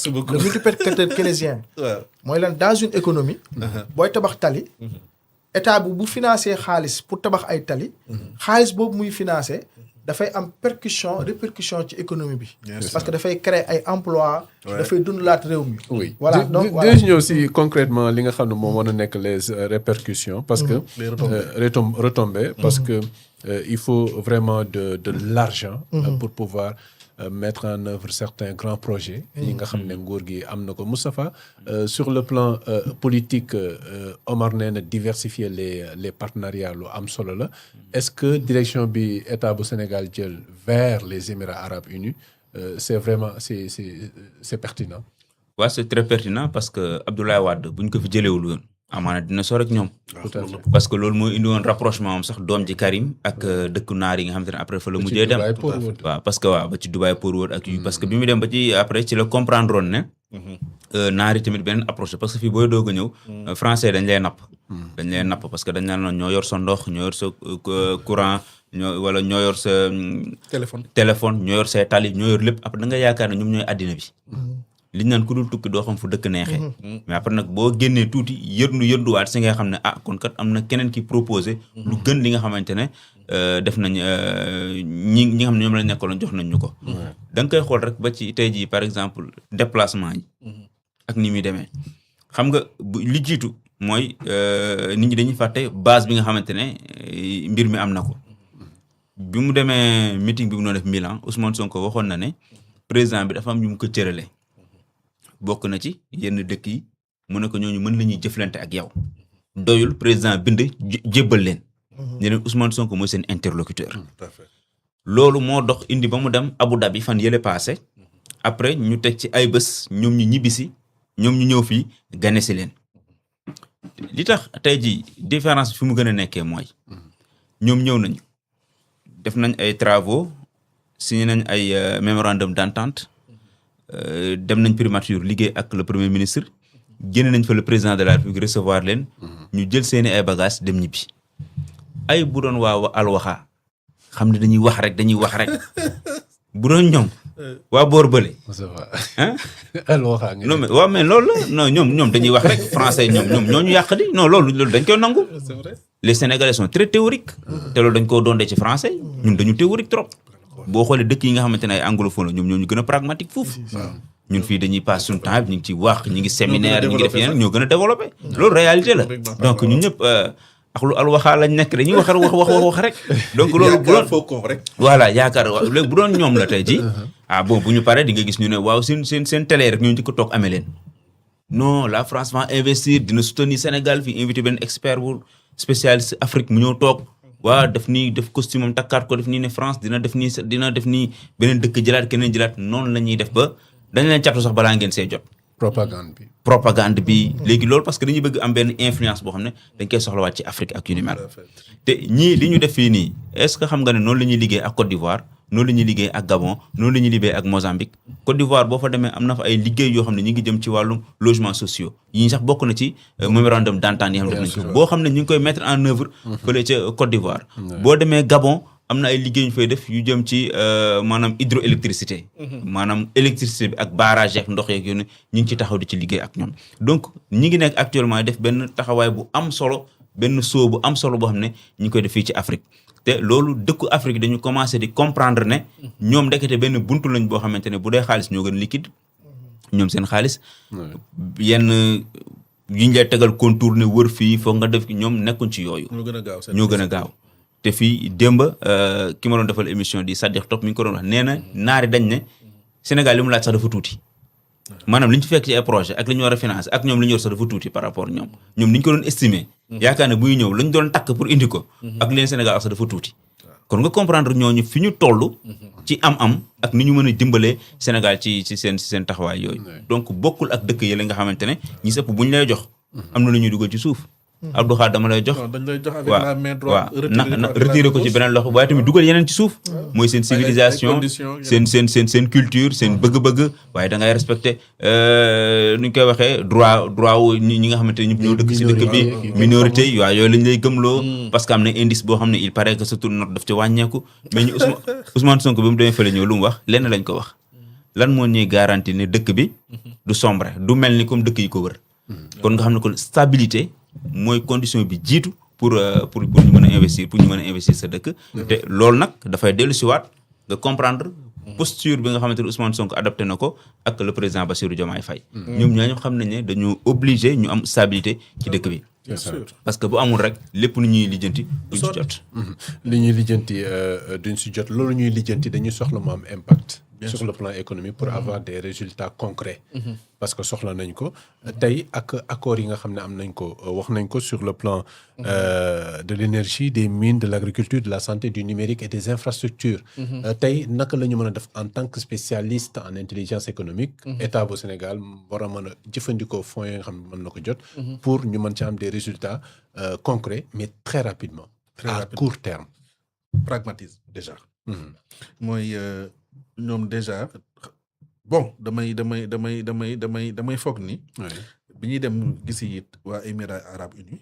merci beaucoup le multiplicateur keynésien waaw mooy lan dans une économie booy tabax tali état bu financé xaalis pour tabax ay tali xaalis boobu muy financé dafay am répercussion ci économie bi parce que dafay créer ay emploi dafay dundalaat réew mi oui voilà donc dinañ ñëw si concrètement li nga xam ne moom mën a nekk les répercussions parce que retombées parce que il faut vraiment de l'argent pour pouvoir mettre en œuvre certains grands projets yi nga xam ne nguur gi am na ko Moustapha sur le plan politique Omar nee na diversifier les partenariats lu am solo la est-ce que direction bi état bu Sénégal jël vers les Émirats arabes unis c'est vraiment c'est pertinent. waaw c'est très pertinent parce que Abdoulaye Wade bu ñu ko fi jëlewul woon amaana dina sore ak ñoom parce que loolu moo indi woon rapprochement am sax doom ji Karim ak dëkku naar yi nga xamante ne après fa la mujjee dem waaw parce que waaw ba ci Dubaï Port World ak yu parce que bi mu dem ba ci après ci la comprendre woon ne naar yi tamit beneen approche parce que fii booy doog a ñëw français dañ lay napp parce que dañ naan ñoo yor sa ndox ñoo yor sa courant wala ñoo yor sa téléphone ñoo yor say tali ñoo yor lépp après da nga yaakaar ne ñoom ñooy àddina bi li ñu naan ku dul tukki doo xam fu dëkk neexee mais après nag boo génnee tuuti yërnduwaat si nga xam ne kon kat am na keneen ki proposé lu gën li nga xamante ne def nañ ñi nga xam ne ñoom lañ nekkaloon jox nañ ñu ko da nga koy xool rek ba ci tey jii par exemple déplacement yi ak ni muy demee xam nga li jiitu mooy nit ñi dañuy fàtte base bi nga xamante ne mbir mi am na ko bi mu demee meeting bi mu doon def Milan Ousmane Sonko waxoon na ne président bi dafa am ñu mu ko cërale bokk na ci yenn dëkk yi mu ne ko ñooñu mën nañuy jëflante ak yow doyul président bind jébbal leen ne leen Ousmane Sonko mooy seen interlocuteur loolu moo dox indi ba mu dem Abu Dhabi fan yële passé après ñu teg ci ay bés ñoom ñu ñibbisi ñoom ñu ñëw fii gane si leen li tax tey ji différence fi mu gën a nekkee mooy ñoom ñëw nañu def nañ ay travaux signé nañ ay mémorandum d'entente dem nañ primature liggéey ak le premier ministre génne nañ fa le président de la République recevoir leen ñu jël seeni ay bagages dem ñibbi ay bu doon waa alwaxa xam ne dañuy wax rek bu doon ñoom waa boor bële alwaxa non mais waaw mais loolu la non ñoom dañuy wax rek français ñoom ñoo ñu yàq di non loolu dañ koy nangu les Sénégalais sont très théoriques te loolu dañ koo doondee ci français ñun dañu théorique trop boo xoolee dëkk yi nga xamante ne ay anglophone la ñoom ñoo ñu gën a pragmatique foofu ñun fii dañuy passe suñu temps bi ñu ngi ciy wax ñu ngi séminaire ñu ngi def yeneen ñoo gën a développé loolu réalité la donc ñun ñëpp ak lu alwaxaa lañ nekk dañuy wax rek donc loolu bu doon voilà yaakaar léegi bu doon ñoom la tey ji bon bu ñu paree di nga gis ñu ne waaw seen télé rek ñoo ci ko toog amee leen non la France va investir dina soutenir Sénégal fii invité benn expert bu spécialiste Afrique mu ñëw toog waaw def costume am takkaat ko def nii ne France dina def nii beneen dëkk jëlaat keneen jëlaat noonu la ñuy def ba dañ leen catu sax balaa ngeen see jot propagande bi léegi loolu parce que dañuy bëgg am benn influence boo xam ne dañ koy soxlawaat ci Afrique ak yu ni mel te ñii li ñu def fii nii est-ce que xam nga ne noonu la ñuy liggéey ak Côte d'Ivoire noonu la ñuy liggéey ak Gabon noonu la ñuy liggéey ak Mozambique Côte d'Ivoire boo fa demee am na fa ay liggéey yoo xam ne ñi ngi jëm ci wàllum logements sociaux yi sax bokk na ci mémorandum d'entente yi xam ne def nañ ko boo xam ne ñu ngi koy mettre en œuvre fële ca Côte d'Ivoire boo demee Gabon am na ay liggéey ñu fay def yu jëm ci maanaam hydroélectricité maanaam électricité bi ak barrage ak ndox yeeg yoon ñu ngi ci taxaw di ci liggéey ak ñoom donc ñi ngi nekk actuellement def benn taxawaay bu am solo benn soo bu am solo boo xam ne ñu ngi koy def fii ci Afrique te loolu dëkku Afrique dañu commencé di comprendre ne ñoom ndekete benn buntu lañ boo xamante ne bu dee xaalis ñoo gën liquide ñoom seen xaalis yenn yi ñu lay tegal contour ne wër fii foog nga def ñoom nekkuñ ci yooyu ñoo gën a gaaw te fii démb ki ma doon defal émission di Sadikh Top mi ngi ko doon wax nee na naari dañ ne Sénégal li mu laaj sax dafa tuuti maanaam li ñu ci fekk ci ay projet ak li ñu war a financer ak ñoom li ñu yor sax dafa tuuti par rapport ñoom ni ñu ko doon estimer yaakaar ne buy ñëw la ñu doon takk pour indi ko ak leen Sénégal ak sax dafa tuuti kon nga comprendre ñooñu fi ñu toll ci am-am ak ni ñu mën a dimbalee Sénégal ci seen taxawaay yooyu donc bokkul ak dëkk yi la nga xamante ne ñi sëpp bu ñu lay jox am na lu ñuy dugal ci suuf Abdou Khadre dama lay jox waaw retiré ko ci beneen loxo waaye tamit dugal yeneen ci suuf mooy seen civilisation seen culture seen bëgg-bëgg waaye da ngay respecté nu ñu koy waxee droit wu ñi nga xamante ne ñëpp ñoo dëkk si dëkk bi minorité yi waaw yooyu lañ lay gëmloo parce que am na indice boo xam ne il paraît que sa tour note daf ci wàññeeku mais ñu Ousmane Sonko bi mu demee fële ñëw lu mu wax lenn lañ ko wax lan moo ñuy garantie ne dëkk bi du sombre du mel ni comme dëkk yi ko wër kon nga xam ne kon stabilité mooy condition bi jiitu pour ñu mën a investir sa dëkk te loolu nag dafay dellu siwaat nga comprendre posture bi nga xamante ne Ousmane Sonko adopté na ko ak le président Bassirou Diomaye Faye ñoom ñoo xam nañ ne dañoo obligé ñu am stabilité ci dëkk bi bien sûr parce que bu amul rek lépp lu ñuy lijjanti duñ ci jot li ñuy lijjanti duñ si jot loolu ñuy lijjanti dañuy soxla mu am impact sur le plan économique pour avoir des résultats concrets parce que soxla nañ ko tey ak accords yi nga xam ne am nañ ko wax nañ ko sur le plan de l'énergie des mines de l'agriculture de la santé du numérique et des infrastructures tey naka la ñu mën a def en tant que spécialiste en intelligence économique état bu Sénégal war a mën a jëfandikoo fonds yi nga xam ne mën na ko jot pour ñu mën ci am des résultats concrets mais très rapidement à court terme pragmatisme déjà mooy ñoom déjà bon damay foog ni bi ñuy dem gisi it waa Émirats arabes unis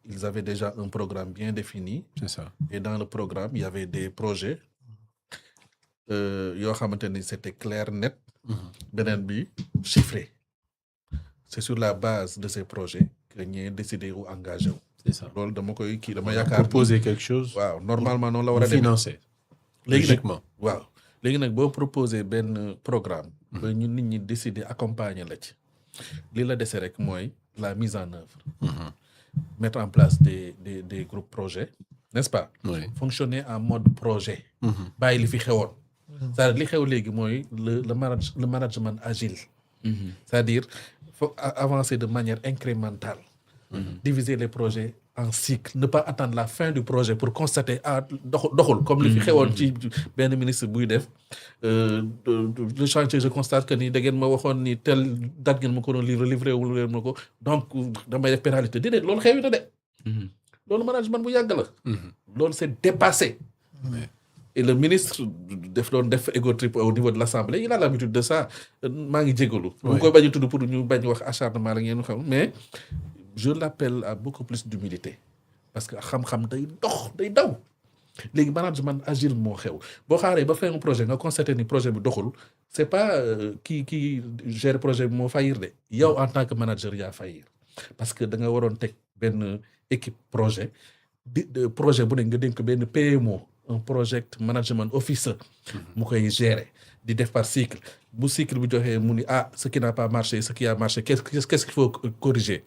ils avaient déjà un programme bien défini c'est ça et dans le programme il y avait des projets yoo xamante ni c'était clair net beneen bi chiffré c'est sur la base de ces projets que ñee décidé ou engagé wu c'est ça loolu dama koy kii dama yaakaar proposer quelque chose waaw normalement noonu la war a dem financer logiquement waaw léegi nag boo proposer benn programme ba ñu nit ñi décider accompagner la ci li la dese rek mooy la mise en œuvre mettre en place des groupes projets n'est-ce pas fonctionner en mode projet bàyyi li fi xewoon c'est-à-dire li xew léegi mooy le management agile c'est-à-dire faut avancer de manière incrémentale diviser les projets en cycle ne pas attendre la fin du projet pour constater doxul comme li fi xewoon ci benn ministre buy def le chantier je constate que ni da ngeen ma waxoon ni tel date ngeen ma ko doon livré wul leen ma ko donc damay def pénalité déedéet loolu xewi na de loolu management bu yàgg la loolu c'est dépassé et le ministre def ego trip au niveau de l'Assemblée il a l'habitude de ça maa ngi jégalu bu koy bañ a tudd pour ñu bañ wax acharnement la ngeen xam mais je l'appelle à beaucoup plus d'humilité parce que xam-xam day daw léegi management agile moo xew boo xaaree ba fin projet nga constaté ni projet bi doxul c'est pas kii gère projet bi moo faillir de yow en tant que manager yaa faillir parce que da nga waroon teg benn équipe projet projet bu ne nga dénk benn PMO un project management officer mu koy gérer di def par cycle bu cycle bi joxee mu ni ce qui n'a pas marché ce qui a marché qu'est-ce qu'il faut corriger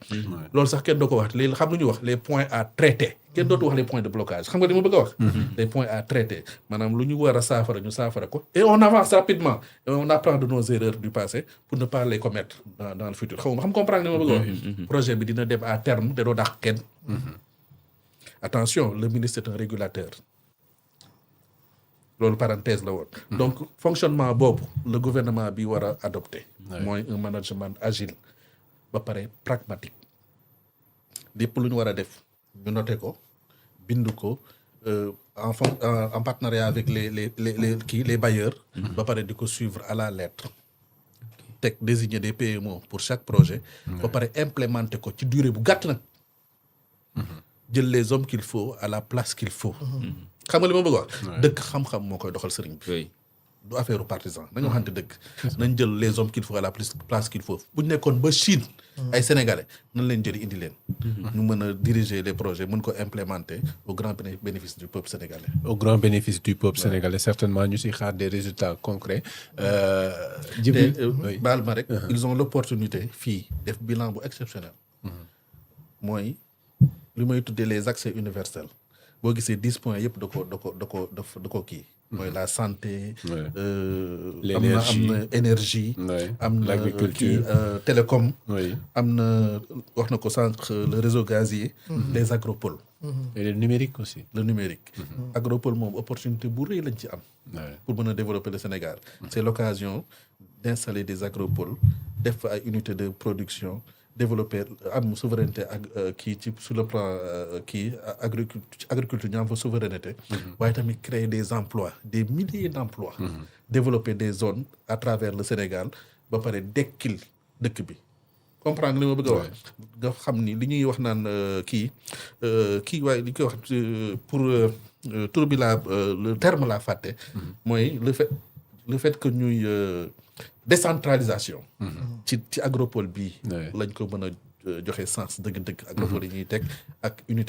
loolu sax kenn doo ko wax léegi xam lu ñuy wax les points à traiter kenn dootu wax les points de blocage xam nga li ma bëgg a wax les points à traiter maanaam lu ñu war a saafara ñu saafara ko et on avance rapidement et on apprend de nos erreurs du passé pour ne pas les commettre dans le futur xam comprendre li ma bëgg a wax projet bi dina dem à terme te doo dàq kenn attention le ministre est un régulateur loolu parenthèse la woon donc fonctionnement boobu le gouvernement bi war a adopté mooy un management agile ba pare pragmatique lépp lu ñu war a def ñu noté ko bind ko en partenariat avec les bailleurs ba pare di ko suivre à la lettre teg désigner des PMO pour chaque projet ba pare implémenter ko ci durée bu gàtt nag jël les hommes qu'il faut à la place qu'il faut xam nga li ma bëgg wax dëkk xam-xam moo koy doxal sëriñ bi du affaire partisan nañu waxante dëgg nañ jël les hommes qu'il faut à la place qu'il faut bu ñu nekkoon ba Chine ay sénégalais nañ leen jëli indi leen ñu mën a diriger les projets mën ko implémenter au grand bénéfice du peuple sénégalais au grand bénéfice du peuple sénégalais certainement ñu si xaar des résultats concrets Djibril baal ma rek ils ont l'opportunité fii def bilan bu exceptionnel mooy li may tuddee les accès universels boo gisee 10 points yëpp da ko kii mooy la santé l'énergie am na énergie am na l'agriculture télécom am na wax na ko sànq le réseau gazier les agropoles et le numérique aussi le numérique agropole moom opportunité bu rëy lañ ci am pour mën a développer le Sénégal c'est l'occasion d'installer des agropoles def fa ay unités de production développer am souveraineté ak kii ci sur le plan kii agriculture ñu am fa souveraineté waaye tamit créer des emplois des milliers d'emplois développer des zones à travers le Sénégal ba pare dekkil dëkk bi comprendre li ma bëgg a wax nga xam ni li ñuy wax naan kii waaye li koy wax pour tur bi le terme laa fàtte mooy le fait le fait que ñuy décentralisation. ci agropole bii. Ouais. lañ ko mën a joxe sens dëgg-dëgg. agropole yi ñuy teg ak unité.